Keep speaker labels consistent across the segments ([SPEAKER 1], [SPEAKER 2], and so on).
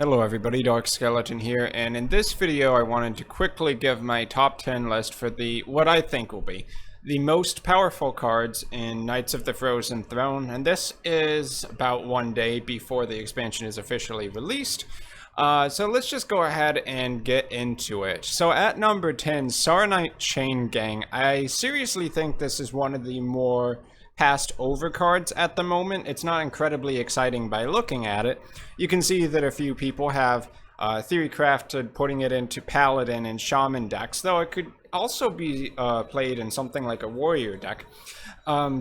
[SPEAKER 1] Hello everybody, Dark Skeleton here, and in this video I wanted to quickly give my top 10 list for what I think will be the most powerful cards in Knights of the Frozen Throne, and this is about one day before the expansion is officially released. So let's just go ahead and get into it. So at number 10, RNA Chain Gang. I seriously think this is one of the more passed over cards at the moment. It's not incredibly exciting by looking at it. You can see that a few people have theory crafted putting it into Paladin and Shaman decks, though it could also be played in something like a Warrior deck.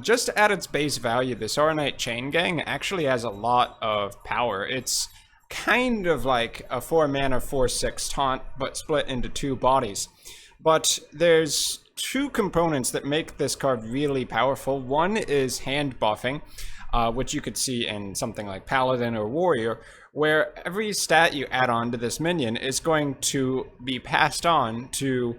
[SPEAKER 1] Just at its base value, this RNA Chain Gang actually has a lot of power. It's kind of like a 4-mana 4/6 taunt, but split into two bodies. But there's two components that make this card really powerful. One is hand buffing, which you could see in something like Paladin or Warrior, where every stat you add on to this minion is going to be passed on to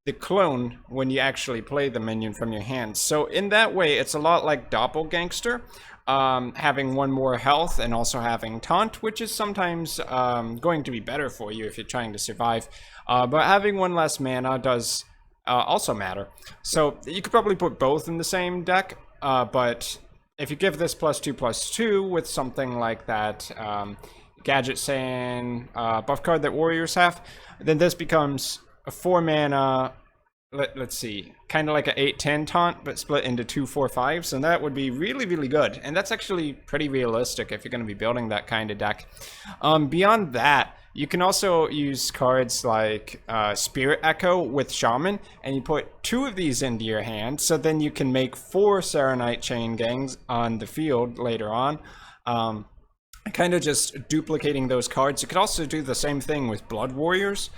[SPEAKER 1] the clone when you actually play the minion from your hands. So in that way, it's a lot like Doppelgangster, having one more health and also having taunt, which is sometimes going to be better for you if you're trying to survive. But having one less mana does also matter. So you could probably put both in the same deck, but if you give this +2/+2 with something like that Gadget Sand buff card that Warriors have, then this becomes a 4-mana, let's see, kind of like a 8/10 taunt, but split into 2/4/5s, and that would be really, really good. And that's actually pretty realistic if you're going to be building that kind of deck. Beyond that, you can also use cards like Spirit Echo with Shaman, and you put 2 of these into your hand, so then you can make 4 Saronite Chain Gangs on the field later on. Kind of just duplicating those cards. You could also do the same thing with Blood Warriors.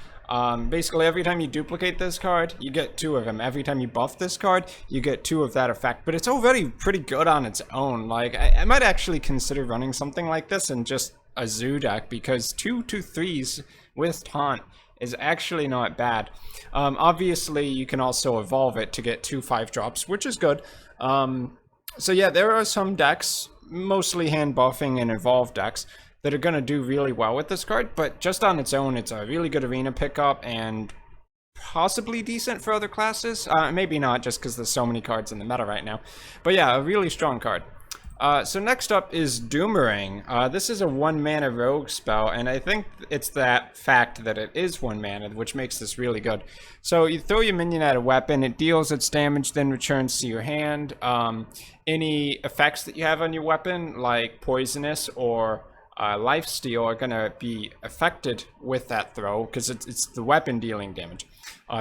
[SPEAKER 1] Basically, every time you duplicate this card, you get 2 of them. Every time you buff this card, you get 2 of that effect. But it's already pretty good on its own. Like, I might actually consider running something like this in just a zoo deck, because 2/3s with taunt is actually not bad. Obviously, you can also evolve it to get 2 5-drops, which is good. So yeah, there are some decks, mostly hand buffing and evolved decks, that are going to do really well with this card, but just on its own, it's a really good arena pickup and possibly decent for other classes. Maybe not, just because there's so many cards in the meta right now. But yeah, a really strong card. So next up is Doomerang. This is a 1-mana rogue spell, and I think it's that fact that it is 1 mana which makes this really good. So you throw your minion at a weapon, it deals its damage, then returns to your hand. Any effects that you have on your weapon, like poisonous or lifesteal, are going to be affected with that throw, because it's the weapon dealing damage.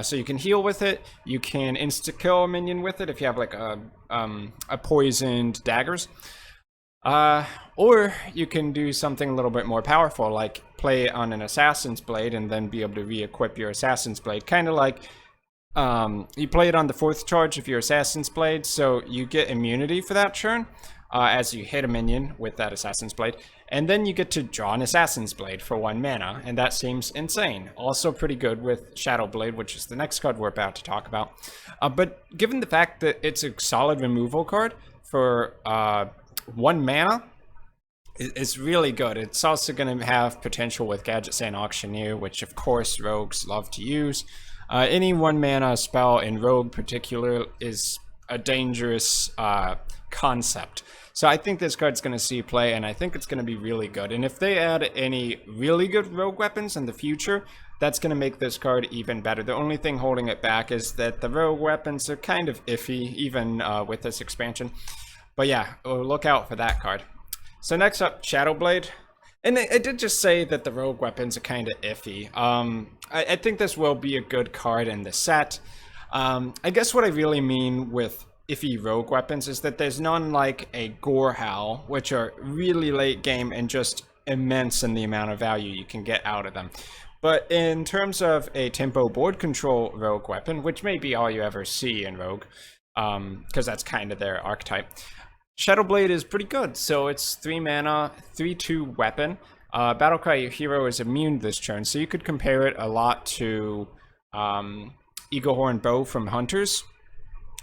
[SPEAKER 1] So you can heal with it, you can insta-kill a minion with it if you have like a poisoned daggers. Or you can do something a little bit more powerful, like play it on an Assassin's Blade and then be able to re-equip your Assassin's Blade. Kind of like you play it on the 4th charge of your Assassin's Blade, so you get immunity for that turn as you hit a minion with that Assassin's Blade. And then you get to draw an Assassin's Blade for 1 mana, and that seems insane. Also pretty good with Shadowblade, which is the next card we're about to talk about. But given the fact that it's a solid removal card for 1 mana, it's really good. It's also going to have potential with Gadget Sand Auctioneer, which of course rogues love to use. Any 1 mana spell in Rogue particular is a dangerous concept. So I think this card's going to see play, and I think it's going to be really good. And if they add any really good rogue weapons in the future, that's going to make this card even better. The only thing holding it back is that the rogue weapons are kind of iffy, even with this expansion. But yeah, look out for that card. So next up, Shadowblade. And I did just say that the rogue weapons are kind of iffy. I think this will be a good card in the set. I guess what I really mean with iffy rogue weapons is that there's none like a Gorehowl, which are really late game and just immense in the amount of value you can get out of them. But in terms of a tempo board control rogue weapon, which may be all you ever see in Rogue, because that's kind of their archetype, Shadowblade is pretty good. So it's 3 mana, 3/2 weapon. Battlecry, your hero is immune this turn, so you could compare it a lot to Eaglehorn Bow from Hunters.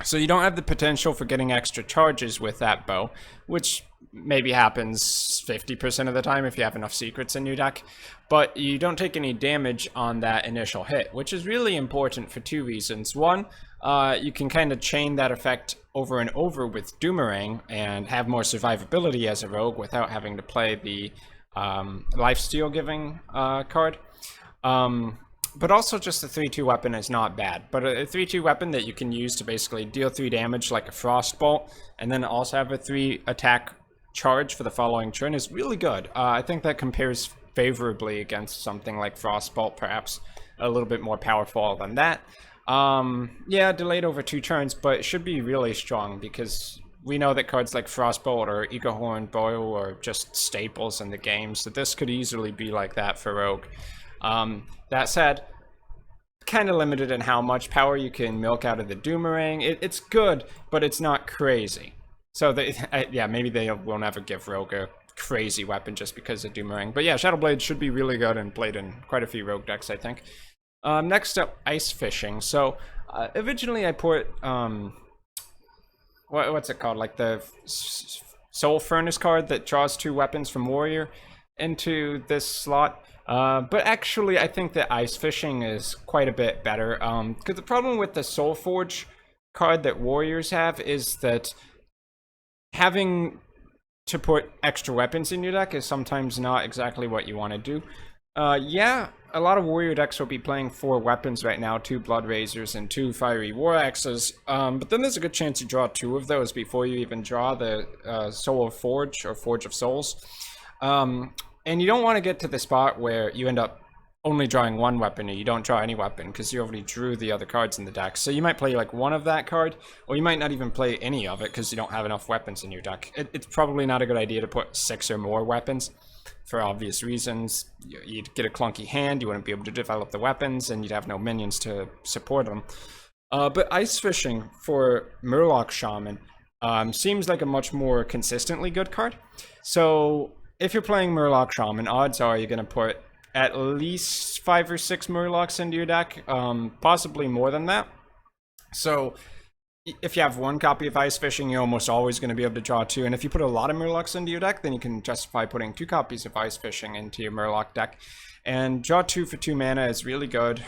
[SPEAKER 1] So you don't have the potential for getting extra charges with that bow, which maybe happens 50% of the time if you have enough secrets in your deck. But you don't take any damage on that initial hit, which is really important for two reasons. One, you can kind of chain that effect over and over with Doomerang and have more survivability as a rogue without having to play the lifesteal giving card. But also just the 3-2 weapon is not bad. But a 3-2 weapon that you can use to basically deal 3 damage like a Frostbolt, and then also have a 3 attack charge for the following turn is really good. I think that compares favorably against something like Frostbolt, perhaps a little bit more powerful than that. Yeah, delayed over 2 turns, but it should be really strong because we know that cards like Frostbolt or Eaglehorn Boil are just staples in the game, so this could easily be like that for Rogue. That said, kind of limited in how much power you can milk out of the Doomerang. It's good, but it's not crazy. So, yeah, maybe they will never give Rogue a crazy weapon just because of Doomerang. But yeah, Shadowblade should be really good and played in quite a few Rogue decks, I think. Next up, Ice Fishing. So, originally I put, what's it called? Like the Soul Furnace card that draws 2 weapons from Warrior into this slot. But actually, I think that Ice Fishing is quite a bit better. Because the problem with the Soul Forge card that Warriors have is that having to put extra weapons in your deck is sometimes not exactly what you want to do. Yeah, a lot of Warrior decks will be playing 4 weapons right now, 2 Blood Razors and 2 Fiery War Axes. But then there's a good chance you draw 2 of those before you even draw the Soul of Forge or Forge of Souls. And you don't want to get to the spot where you end up only drawing 1 weapon and you don't draw any weapon because you already drew the other cards in the deck. So you might play like 1 of that card, or you might not even play any of it because you don't have enough weapons in your deck. It's probably not a good idea to put 6 or more weapons for obvious reasons. You'd get a clunky hand, you wouldn't be able to develop the weapons, and you'd have no minions to support them. But Ice Fishing for Murloc Shaman seems like a much more consistently good card. So if you're playing Murloc Shaman, odds are you're going to put at least 5 or 6 Murlocs into your deck, possibly more than that. So if you have 1 copy of Ice Fishing, you're almost always going to be able to draw 2. And if you put a lot of Murlocs into your deck, then you can justify putting 2 copies of Ice Fishing into your Murloc deck. And draw 2 for 2 mana is really good,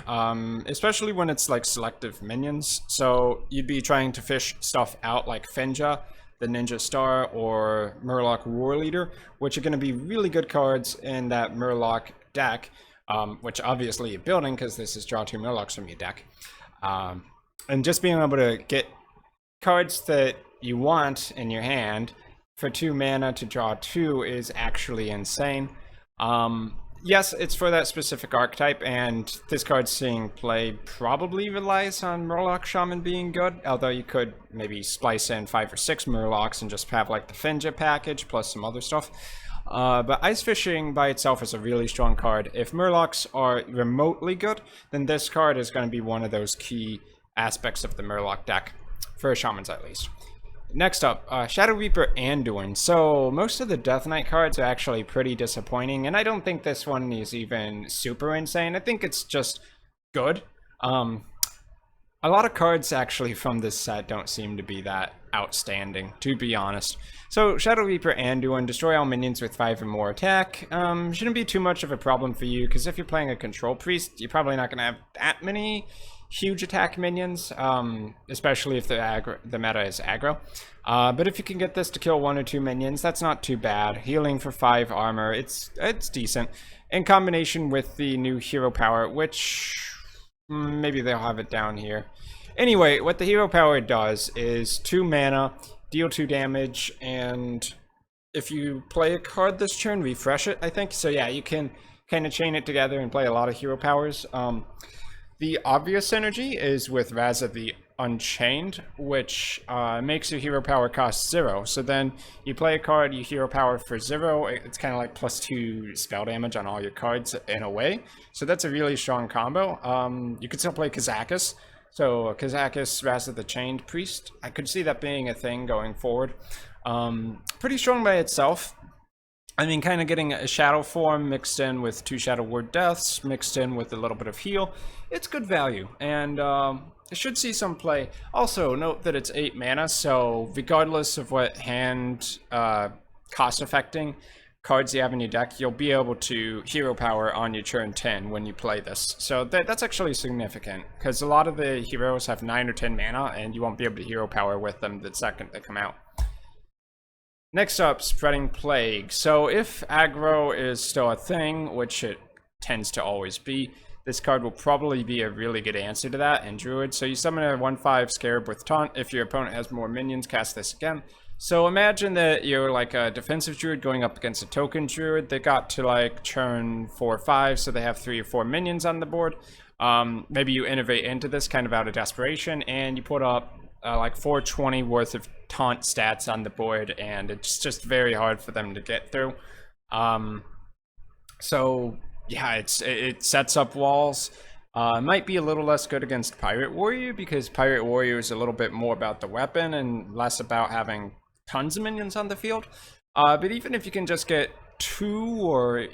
[SPEAKER 1] especially when it's like selective minions. So you'd be trying to fish stuff out like Finja, the Ninja Star, or Murloc War Leader, which are going to be really good cards in that Murloc deck, which obviously you're building because this is draw 2 Murlocs from your deck. And just being able to get cards that you want in your hand for 2 mana to draw 2 is actually insane. Yes, it's for that specific archetype, and this card seeing play probably relies on Murloc Shaman being good, although you could maybe splice in 5 or 6 Murlocs and just have like the Finja package plus some other stuff. But Ice Fishing by itself is a really strong card. If Murlocs are remotely good, then this card is going to be one of those key aspects of the Murloc deck, for Shamans at least. Next up, Shadowreaper Anduin. So most of the Death Knight cards are actually pretty disappointing, and I don't think this one is even super insane. I think it's just good. A lot of cards actually from this set don't seem to be that outstanding, to be honest. So Shadowreaper Anduin, destroy all minions with 5 or more attack. Shouldn't be too much of a problem for you, because if you're playing a Control Priest, you're probably not going to have that many huge attack minions, especially if the meta is aggro. But if you can get this to kill 1 or 2 minions, that's not too bad. Healing for 5 armor, it's decent. In combination with the new hero power, which maybe they'll have it down here. Anyway, what the hero power does is 2 mana, deal 2 damage, and if you play a card this turn, refresh it, I think. So yeah, you can kind of chain it together and play a lot of hero powers. The obvious synergy is with Raza the Unchained, which makes your hero power cost 0. So then you play a card, you hero power for 0. It's kind of like +2 spell damage on all your cards in a way. So that's a really strong combo. You could still play Kazakus. So Kazakus, Raza the Chained Priest. I could see that being a thing going forward. Pretty strong by itself. I mean, kind of getting a Shadow form mixed in with 2 Shadow Word Deaths, mixed in with a little bit of heal. It's good value, and it should see some play. Also, note that it's 8 mana, so regardless of what hand cost-affecting cards you have in your deck, you'll be able to hero power on your turn 10 when you play this. So that's actually significant, because a lot of the heroes have 9 or 10 mana, and you won't be able to hero power with them the second they come out. Next up, Spreading Plague. So if aggro is still a thing, which it tends to always be, this card will probably be a really good answer to that in Druid. So you summon a 1/5 Scarab with Taunt. If your opponent has more minions, cast this again. So imagine that you're like a defensive Druid going up against a token Druid. They got to like turn 4 or 5, so they have 3 or 4 minions on the board. Maybe you innovate into this kind of out of desperation, and you put up like 420 worth of taunt stats on the board, and it's just very hard for them to get through. So yeah, it sets up walls. Might be a little less good against Pirate Warrior, because Pirate Warrior is a little bit more about the weapon and less about having tons of minions on the field. But even if you can just get 2 or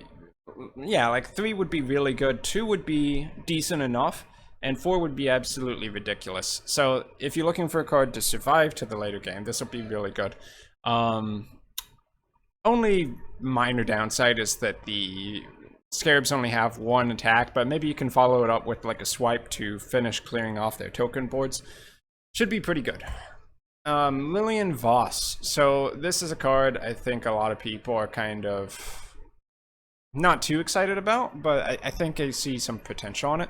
[SPEAKER 1] yeah, like 3 would be really good, 2 would be decent enough, and 4 would be absolutely ridiculous. So if you're looking for a card to survive to the later game, this will be really good. Only minor downside is that the Scarabs only have 1 attack, but maybe you can follow it up with like a swipe to finish clearing off their token boards. Should be pretty good. Lilian Voss. So this is a card I think a lot of people are kind of not too excited about, but I think I see some potential on it.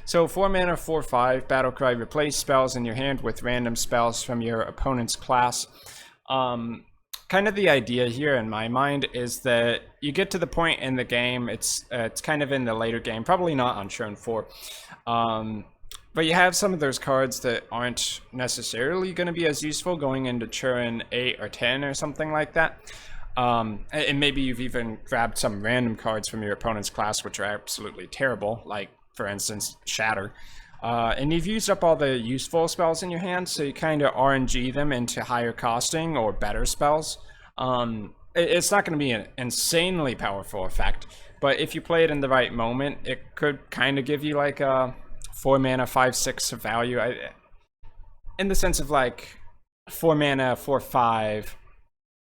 [SPEAKER 1] So 4 mana, 4/5, Battlecry, replace spells in your hand with random spells from your opponent's class. Kind of the idea here in my mind is that you get to the point in the game, it's kind of in the later game, probably not on turn 4, but you have some of those cards that aren't necessarily going to be as useful going into turn 8 or 10 or something like that. And maybe you've even grabbed some random cards from your opponent's class which are absolutely terrible, like for instance Shatter. And you've used up all the useful spells in your hand, so you kind of RNG them into higher costing or better spells. It's not going to be an insanely powerful effect, but if you play it in the right moment, it could kind of give you like a 4 mana, 5/6 of value. In the sense of like 4 mana, 4/5,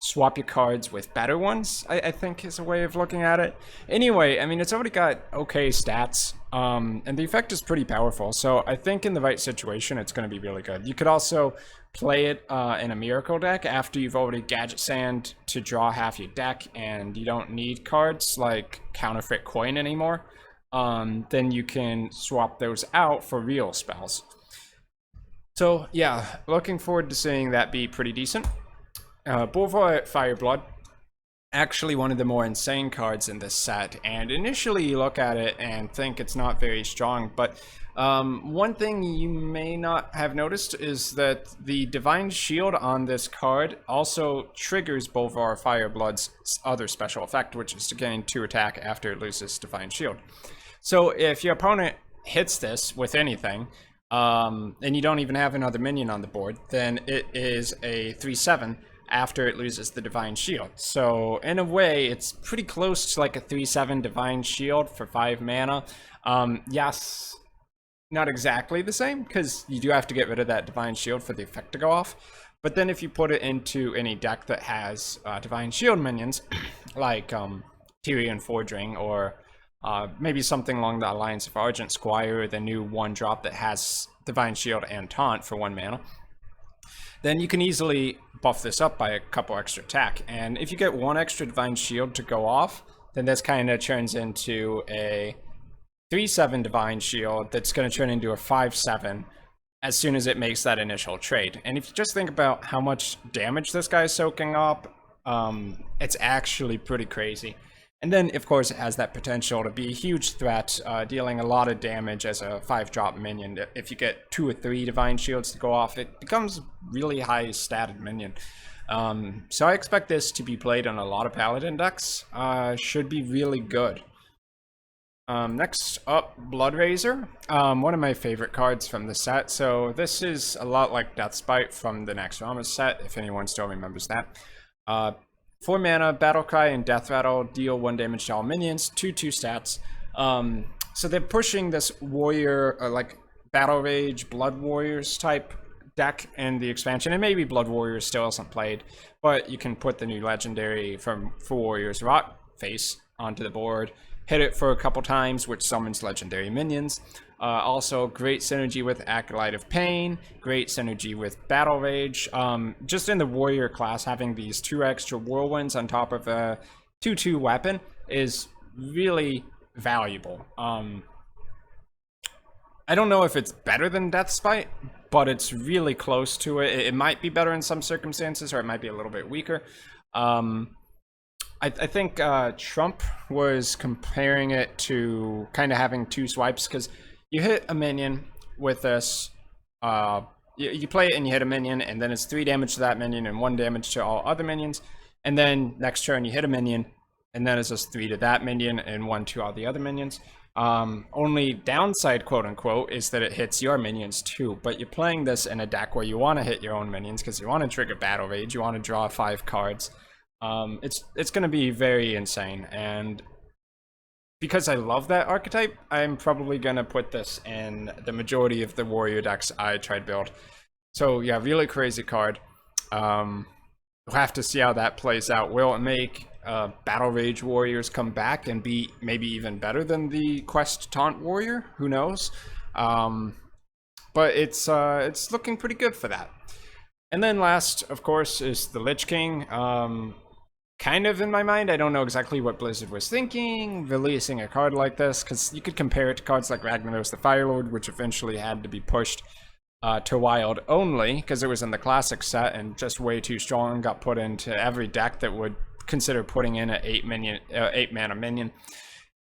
[SPEAKER 1] swap your cards with better ones, I think is a way of looking at it. Anyway, I mean, it's already got okay stats, and the effect is pretty powerful, so I think in the right situation, it's going to be really good. You could also play it in a Miracle deck after you've already Gadget Sand to draw half your deck, and you don't need cards like Counterfeit Coin anymore. Then you can swap those out for real spells. So yeah, looking forward to seeing that be pretty decent. Bolvar Fireblood, actually one of the more insane cards in this set, and initially you look at it and think it's not very strong, but one thing you may not have noticed is that the Divine Shield on this card also triggers Bolvar Fireblood's other special effect, which is to gain 2 attack after it loses Divine Shield. So if your opponent hits this with anything, and you don't even have another minion on the board, then it is a 3/7 after it loses the Divine Shield. So in a way, it's pretty close to like a 3/7 Divine Shield for 5 mana. Yes, not exactly the same, because you do have to get rid of that Divine Shield for the effect to go off. But then if you put it into any deck that has Divine Shield minions, like Tyrion Forging, or maybe something along the lines of Argent Squire, the new 1-drop that has Divine Shield and Taunt for 1 mana, then you can easily buff this up by a couple extra attack. And if you get 1 extra Divine Shield to go off, then this kind of turns into a 3/7 Divine Shield that's going to turn into a 5/7 as soon as it makes that initial trade. And if you just think about how much damage this guy's soaking up, it's actually pretty crazy. And then, of course, it has that potential to be a huge threat, dealing a lot of damage as a 5-drop minion. If you get 2 or 3 Divine Shields to go off, it becomes a really high-statted minion. So I expect this to be played on a lot of Paladin decks. Should be really good. Next up, Bloodraiser. One of my favorite cards from the set. So this is a lot like Deathspite from the Naxxramas set, if anyone still remembers that. 4 mana, Battlecry and Death Rattle deal 1 damage to all minions, 2/2 stats. So they're pushing this warrior, like Battle Rage, Blood Warriors type deck in the expansion, and maybe Blood Warriors still isn't played, but you can put the new legendary for Warriors Rotface onto the board, hit it for a couple times, which summons legendary minions. Also, great synergy with Acolyte of Pain, great synergy with Battle Rage. Just in the warrior class, having these 2 extra whirlwinds on top of a 2/2 weapon is really valuable. I don't know if it's better than Death Spite, but it's really close to it. It might be better in some circumstances, or it might be a little bit weaker. I think Trump was comparing it to kind of having 2 swipes, because you hit a minion with this, you play it and you hit a minion, and then it's 3 damage to that minion and 1 damage to all other minions. And then next turn you hit a minion, and then it's just 3 to that minion and 1 to all the other minions. Only downside, quote unquote, is that it hits your minions too. But you're playing this in a deck where you want to hit your own minions because you want to trigger Battle Rage, you want to draw 5 cards. It's going to be very insane, and because I love that archetype, I'm probably going to put this in the majority of the warrior decks I tried build. So yeah, really crazy card. We'll have to see how that plays out. Will it make Battle Rage warriors come back and be maybe even better than the Quest Taunt warrior? Who knows? But it's looking pretty good for that. And then last, of course, is the Lich King. Kind of in my mind, I don't know exactly what Blizzard was thinking, releasing a card like this, because you could compare it to cards like Ragnaros the Firelord, which eventually had to be pushed to Wild only, because it was in the Classic set and just way too strong and got put into every deck that would consider putting in an 8 mana minion.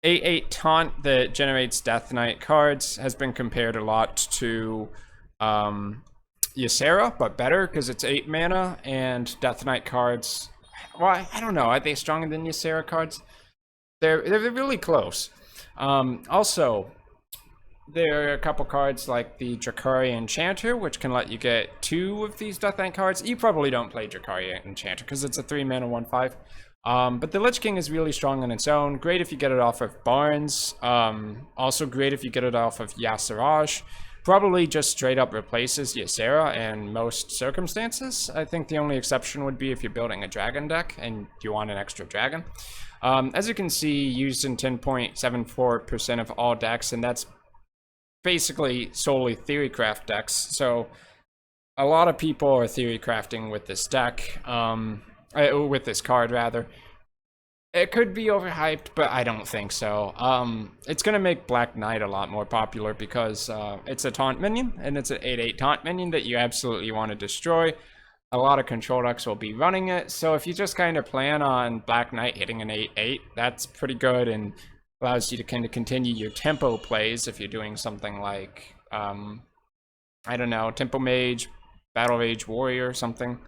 [SPEAKER 1] 8/8 Taunt that generates Death Knight cards has been compared a lot to Ysera, but better, because it's 8 mana, and Death Knight cards, well, I don't know, are they stronger than Ysera cards? They're really close. Also, there are a couple cards like the Drakari Enchanter, which can let you get 2 of these Death Knight cards. You probably don't play Drakari Enchanter because it's a 3 mana 1/5. But the Lich King is really strong on its own. Great if you get it off of Barnes. Also great if you get it off of Yasiraj. Probably just straight up replaces Ysera in most circumstances. I think the only exception would be if you're building a dragon deck and you want an extra dragon. As you can see, used in 10.74% of all decks, and that's basically solely Theorycraft decks. So a lot of people are Theorycrafting with this deck, with this card rather. It could be overhyped, but I don't think so. It's going to make Black Knight a lot more popular because it's a taunt minion, and it's an 8/8 taunt minion that you absolutely want to destroy. A lot of control decks will be running it, so if you just kind of plan on Black Knight hitting an 8/8, that's pretty good and allows you to kind of continue your tempo plays if you're doing something like, I don't know, Tempo Mage, Battle Rage Warrior or something.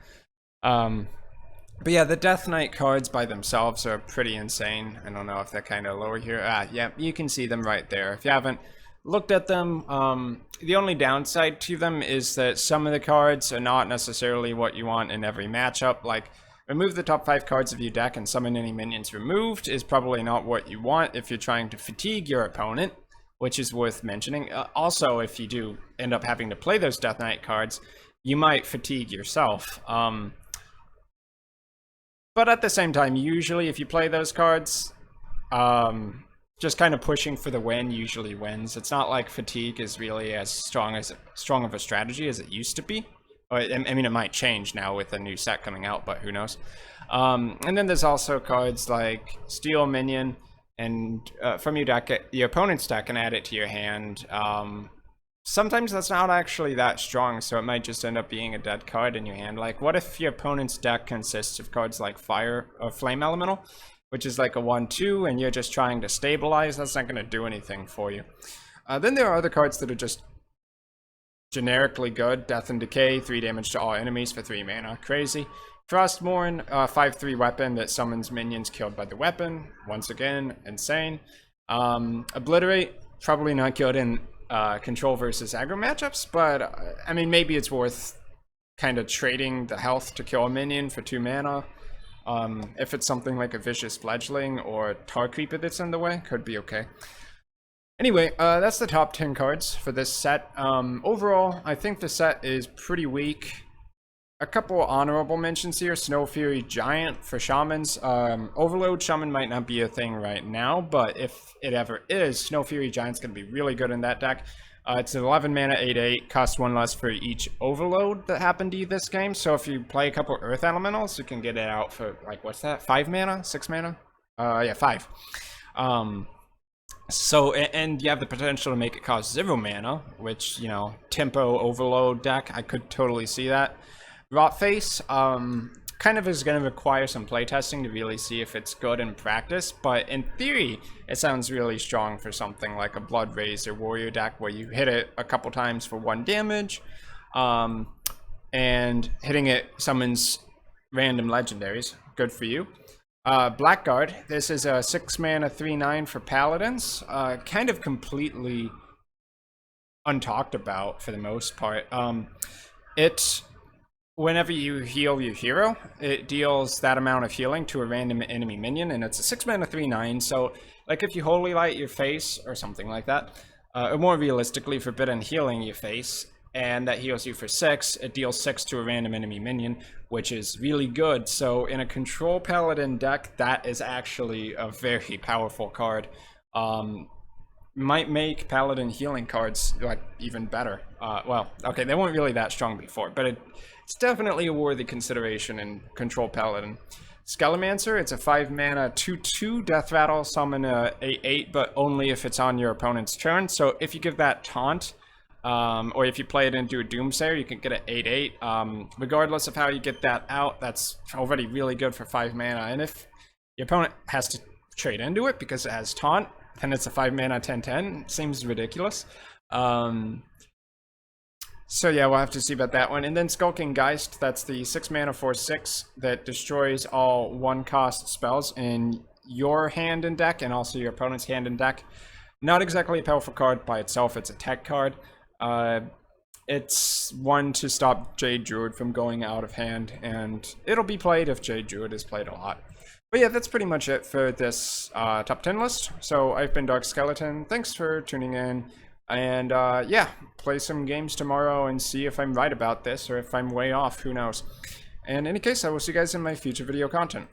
[SPEAKER 1] But yeah, the Death Knight cards by themselves are pretty insane. I don't know if they're kind of lower here. Yeah, you can see them right there. If you haven't looked at them, the only downside to them is that some of the cards are not necessarily what you want in every matchup. Like, remove the top 5 cards of your deck and summon any minions removed is probably not what you want if you're trying to fatigue your opponent, which is worth mentioning. Also, if you do end up having to play those Death Knight cards, you might fatigue yourself. But at the same time, usually if you play those cards, just kind of pushing for the win usually wins. It's not like fatigue is really as strong of a strategy as it used to be. I mean, it might change now with a new set coming out, but who knows. And then there's also cards like Steal Minion, and from your deck, your opponent's deck, and add it to your hand. Sometimes that's not actually that strong, so it might just end up being a dead card in your hand. Like, what if your opponent's deck consists of cards like Fire or Flame Elemental, which is like a 1/2, and you're just trying to stabilize? That's not going to do anything for you. Then there are other cards that are just generically good. Death and Decay, 3 damage to all enemies for 3 mana. Crazy. Frostmourne, 5/3 weapon that summons minions killed by the weapon. Once again, insane. Obliterate, probably not good in control versus aggro matchups, but I mean, maybe it's worth kind of trading the health to kill a minion for 2 mana. If it's something like a Vicious Fledgling or Tar Creeper that's in the way, could be okay. Anyway, that's the top 10 cards for this set. Overall, I think the set is pretty weak. A couple honorable mentions here. Snowfury Giant for Shamans. Overload Shaman might not be a thing right now, but if it ever is, Snowfury Giant's going to be really good in that deck. It's an 11 mana 8/8, cost 1 less for each Overload that happened to you this game. So if you play a couple Earth Elementals, you can get it out for, like, what's that? 5 mana? 6 mana? Yeah, 5. So, and you have the potential to make it cost 0 mana, which, you know, Tempo Overload deck, I could totally see that. Rotface, kind of is going to require some playtesting to really see if it's good in practice, but in theory, it sounds really strong for something like a Blood Razor Warrior deck where you hit it a couple times for 1 damage, and hitting it summons random legendaries. Good for you. Blackguard, this is a 6 mana 3/9 for Paladins, kind of completely untalked about for the most part. Whenever you heal your hero, it deals that amount of healing to a random enemy minion, and it's a 6 mana 3/9, so like if you Holy Light your face or something like that, or more realistically Forbidden Healing your face, and that heals you for 6, it deals 6 to a random enemy minion, which is really good. So in a Control Paladin deck, that is actually a very powerful card. Might make Paladin healing cards like even better. Well, okay, they weren't really that strong before, but it's definitely a worthy consideration in Control Paladin. Skelemancer, it's a 5 mana 2/2 Death Rattle, summon a 8/8, but only if it's on your opponent's turn. So if you give that Taunt, or if you play it into a Doomsayer, you can get an 8/8. Regardless of how you get that out, that's already really good for 5 mana. And if your opponent has to trade into it because it has Taunt, then it's a 5 mana 10/10. Seems ridiculous. So yeah, we'll have to see about that one. And then Skulking Geist, that's the 6 mana 4/6 that destroys all 1-cost spells in your hand and deck, and also your opponent's hand and deck. Not exactly a powerful card by itself, it's a tech card. It's one to stop Jade Druid from going out of hand, and it'll be played if Jade Druid is played a lot. But yeah, that's pretty much it for this top 10 list. So I've been Dark Skeleton, thanks for tuning in, and yeah, play some games tomorrow and see if I'm right about this, or if I'm way off, who knows. And in any case, I will see you guys in my future video content.